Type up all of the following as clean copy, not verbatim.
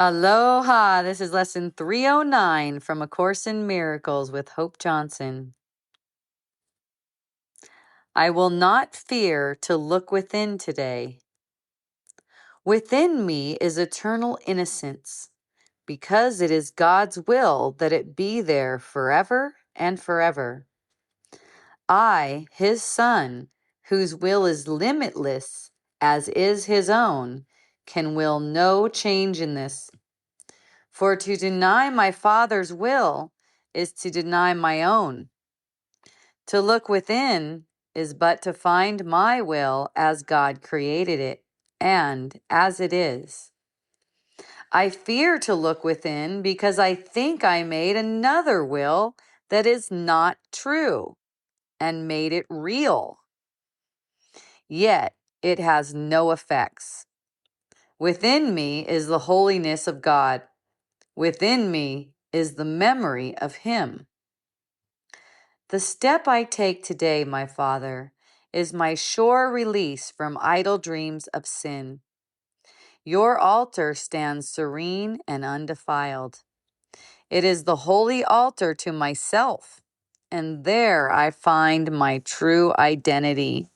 Aloha! This is lesson 309 from A Course in Miracles with Hope Johnson. I will not fear to look within today. Within me is eternal innocence, because it is God's will that it be there forever and forever. I, His Son, whose will is limitless as is His own, can will no change in this. For to deny my Father's will is to deny my own. To look within is but to find my will as God created it, and as it is. I fear to look within because I think I made another will that is not true and made it real. Yet it has no effects. Within me is the holiness of God. Within me is the memory of Him. The step I take today, my Father, is my sure release from idle dreams of sin. Your altar stands serene and undefiled. It is the holy altar to myself, and there I find my true identity.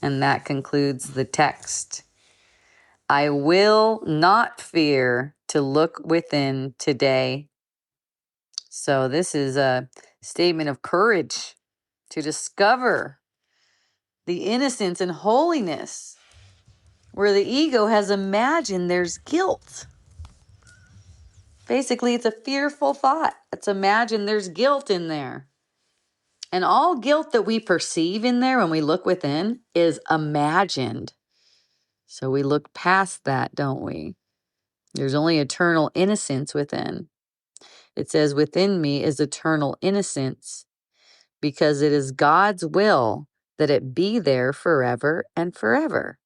And that concludes the text. I will not fear to look within today. So this is a statement of courage to discover the innocence and holiness where the ego has imagined there's guilt. Basically, it's a fearful thought. It's imagined there's guilt in there. And all guilt that we perceive in there when we look within is imagined. So we look past that, don't we? There's only eternal innocence within. It says, within me is eternal innocence, because it is God's will that it be there forever and forever.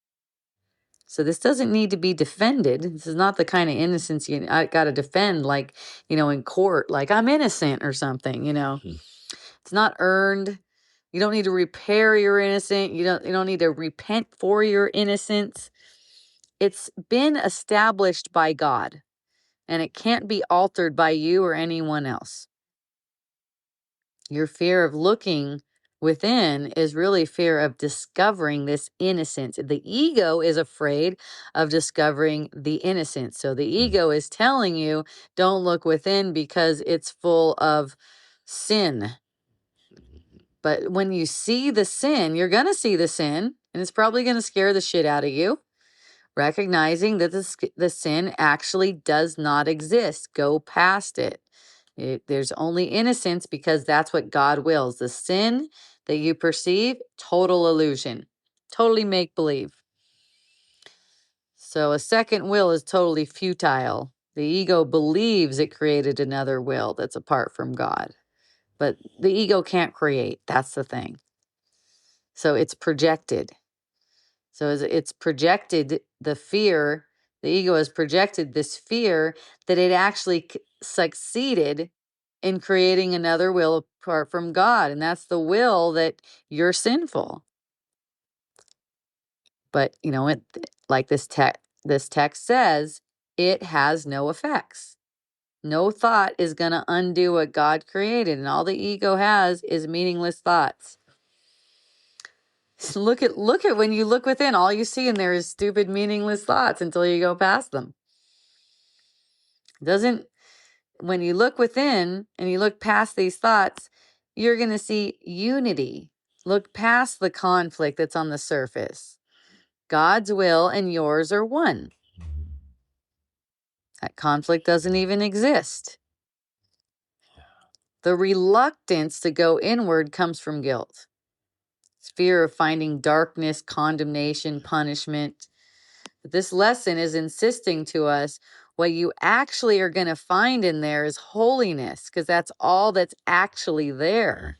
So this doesn't need to be defended. This is not the kind of innocence I got to defend, like, in court, like I'm innocent or something, It's not earned. You don't need to repair your innocence. You don't need to repent for your innocence. It's been established by God, and it can't be altered by you or anyone else. Your fear of looking within is really fear of discovering this innocence. The ego is afraid of discovering the innocence. So the ego is telling you, don't look within because it's full of sin. But when you see the sin, you're going to see the sin, and it's probably going to scare the shit out of you. Recognizing that the sin actually does not exist. Go past it. There's only innocence because that's what God wills. The sin that you perceive, total illusion, totally make-believe. So a second will is totally futile. The ego believes it created another will that's apart from God. But the ego can't create. That's the thing. So it's projected. So it's projected the fear, the ego has projected this fear that it actually succeeded in creating another will apart from God. And that's the will that you're sinful. But, like this text says, it has no effects. No thought is going to undo what God created. And all the ego has is meaningless thoughts. Look at when you look within, all you see in there is stupid, meaningless thoughts until you go past them. When you look within and you look past these thoughts, you're going to see unity. Look past the conflict that's on the surface. God's will and yours are one. That conflict doesn't even exist. The reluctance to go inward comes from guilt. It's fear of finding darkness, condemnation, punishment. But this lesson is insisting to us what you actually are going to find in there is holiness, because that's all that's actually there.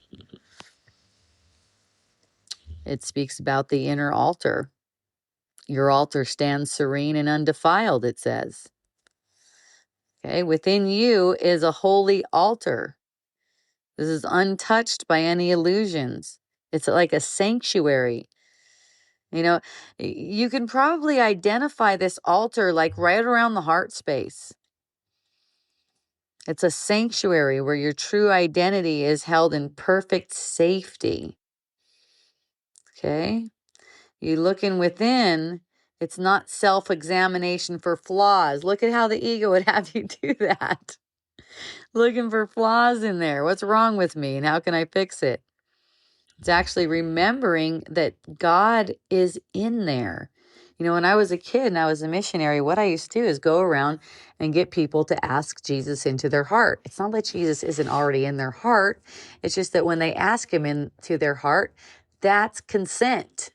It speaks about the inner altar. Your altar stands serene and undefiled, it says. Okay, within you is a holy altar. This is untouched by any illusions. It's like a sanctuary. You know, you can probably identify this altar like right around the heart space. It's a sanctuary where your true identity is held in perfect safety. Okay? You looking within, it's not self-examination for flaws. Look at how the ego would have you do that. Looking for flaws in there. What's wrong with me and how can I fix it? It's actually remembering that God is in there. You know, when I was a kid and I was a missionary, what I used to do is go around and get people to ask Jesus into their heart. It's not that Jesus isn't already in their heart. It's just that when they ask him into their heart, that's consent.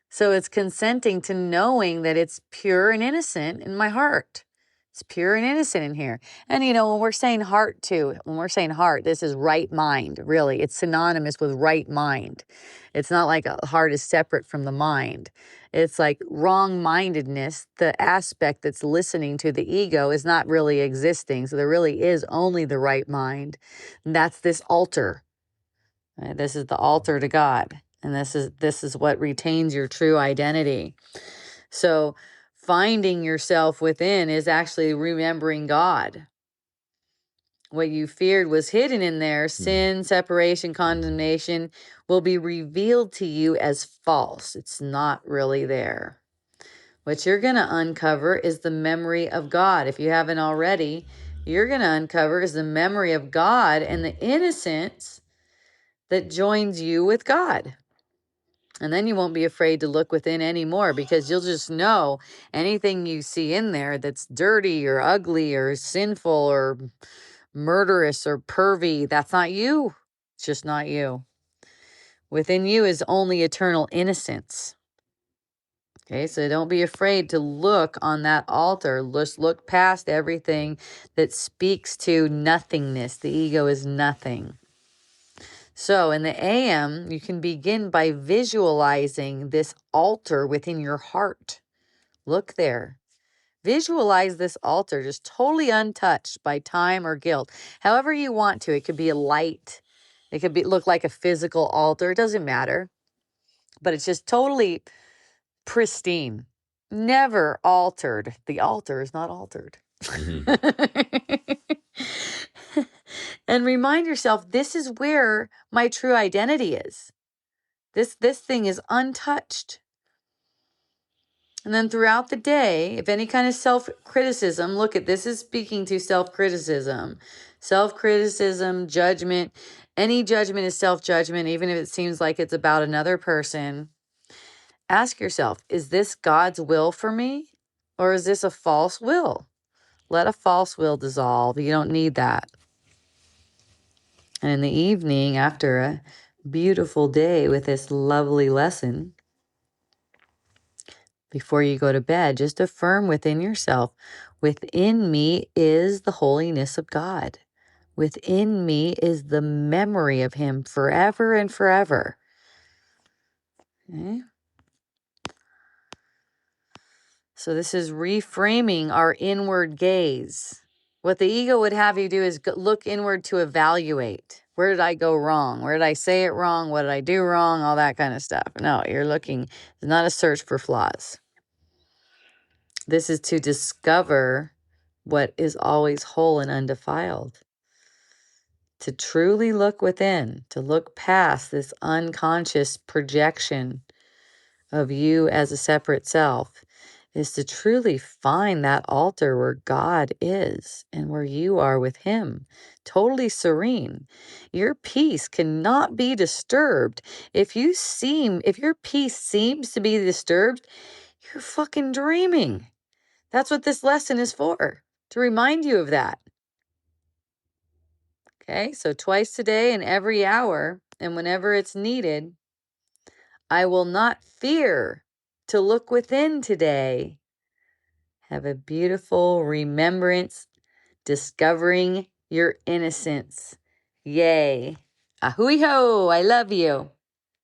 So it's consenting to knowing that it's pure and innocent in my heart. It's pure and innocent in here. And, you know, when we're saying heart too, when we're saying heart, this is right mind, really. It's synonymous with right mind. It's not like a heart is separate from the mind. It's like wrong-mindedness, the aspect that's listening to the ego is not really existing. So there really is only the right mind. And that's this altar. Right? This is the altar to God. And this is what retains your true identity. So finding yourself within is actually remembering God. What you feared was hidden in there, sin, separation, condemnation, will be revealed to you as false. It's not really there. What you're going to uncover is the memory of God. If you haven't already, you're going to uncover is the memory of God and the innocence that joins you with God. And then you won't be afraid to look within anymore because you'll just know anything you see in there that's dirty or ugly or sinful or murderous or pervy, that's not you. It's just not you. Within you is only eternal innocence. Okay, so don't be afraid to look on that altar. Just look past everything that speaks to nothingness. The ego is nothing. So in the AM, you can begin by visualizing this altar within your heart. Look there. Visualize this altar just totally untouched by time or guilt. However you want to. It could be a light. It could look like a physical altar. It doesn't matter. But it's just totally pristine. Never altered. The altar is not altered. And remind yourself, this is where my true identity is. This thing is untouched. And then throughout the day, if any kind of self-criticism, look at this is speaking to self-criticism. Self-criticism, judgment. Any judgment is self-judgment, even if it seems like it's about another person. Ask yourself, is this God's will for me? Or is this a false will? Let a false will dissolve. You don't need that. And in the evening, after a beautiful day with this lovely lesson, before you go to bed, just affirm within yourself, within me is the holiness of God. Within me is the memory of him forever and forever. Okay? So this is reframing our inward gaze. What the ego would have you do is look inward to evaluate. Where did I go wrong? Where did I say it wrong? What did I do wrong? All that kind of stuff. No, you're looking, it's not a search for flaws. This is to discover what is always whole and undefiled. To truly look within, to look past this unconscious projection of you as a separate self, is to truly find that altar where God is and where you are with him, totally serene. Your peace cannot be disturbed. If your peace seems to be disturbed, you're fucking dreaming. That's what this lesson is for, to remind you of that. Okay, so twice a day and every hour, and whenever it's needed, I will not fear to look within today. Have a beautiful remembrance, discovering your innocence. Yay. Ahui ho, I love you.